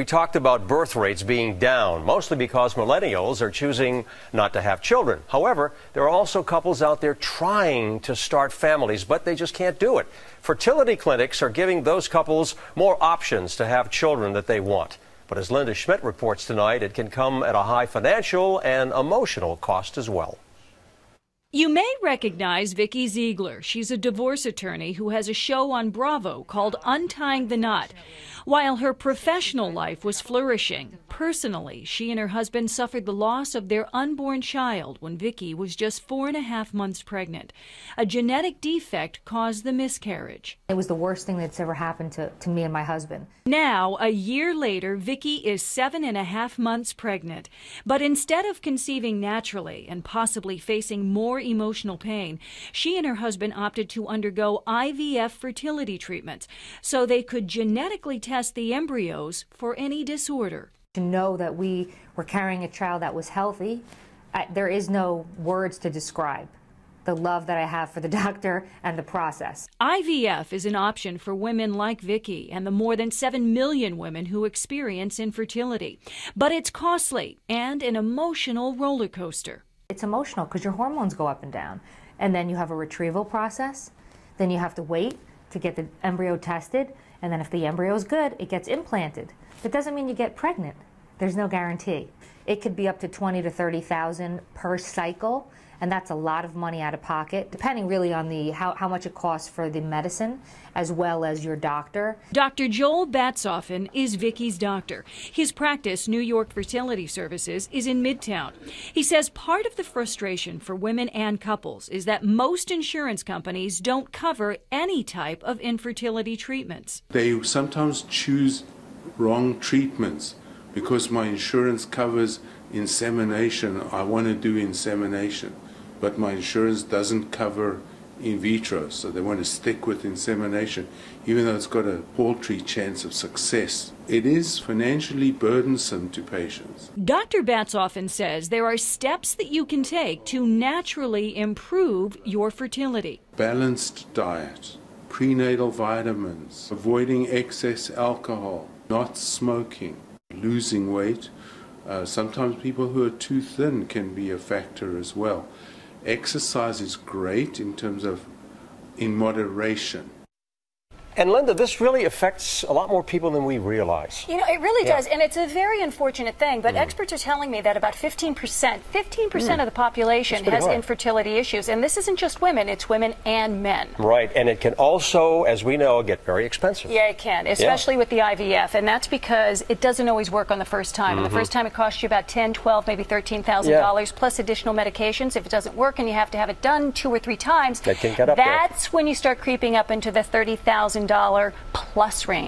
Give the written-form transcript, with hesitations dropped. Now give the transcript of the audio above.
We talked about birth rates being down, mostly because millennials are choosing not to have children. However, there are also couples out there trying to start families, but they just can't do it. Fertility clinics are giving those couples more options to have children that they want. But as Linda Schmidt reports tonight, it can come at a high financial and emotional cost as well. You may recognize Vicki Ziegler. She's a divorce attorney who has a show on Bravo called Untying the Knot. While her professional life was flourishing, personally, she and her husband suffered the loss of their unborn child when Vicki was just 4.5 months pregnant. A genetic defect caused the miscarriage. It was the worst thing that's ever happened to me and my husband. Now, a year later, Vicki is 7.5 months pregnant. But instead of conceiving naturally and possibly facing more emotional pain, she and her husband opted to undergo IVF fertility treatments so they could genetically test the embryos for any disorder. To know that we were carrying a child that was healthy, there is no words to describe the love that I have for the doctor and the process. IVF is an option for women like Vicki and the more than 7 million women who experience infertility. But it's costly and an emotional roller coaster. It's emotional because your hormones go up and down, and then you have a retrieval process, then you have to wait to get the embryo tested, and then if the embryo is good, it gets implanted. That doesn't mean you get pregnant. There's no guarantee. It could be up to $20,000 to $30,000 per cycle, and that's a lot of money out of pocket, depending really on how much it costs for the medicine as well as your doctor. Dr. Joel Batsoffen is Vicki's doctor. His practice, New York Fertility Services, is in Midtown. He says part of the frustration for women and couples is that most insurance companies don't cover any type of infertility treatments. They sometimes choose wrong treatments because my insurance covers insemination. I want to do insemination, but my insurance doesn't cover in vitro, so they want to stick with insemination, even though it's got a paltry chance of success. It is financially burdensome to patients. Dr. Batsoffen says there are steps that you can take to naturally improve your fertility. Balanced diet, prenatal vitamins, avoiding excess alcohol, not smoking, losing weight. Sometimes people who are too thin can be a factor as well. Exercise is great in terms of in moderation. And Linda, this really affects a lot more people than we realize. You know, it really does, and it's a very unfortunate thing, but experts are telling me that about 15% of the population has infertility issues, and this isn't just women, it's women and men. Right, and it can also, as we know, get very expensive. Yeah, it can, especially with the IVF, and that's because it doesn't always work on the first time. And the first time it costs you about $10,000, $12,000, maybe $13,000 plus additional medications. If it doesn't work and you have to have it done 2 or 3 times, that can get up there. That's when you start creeping up into the $30,000 plus range.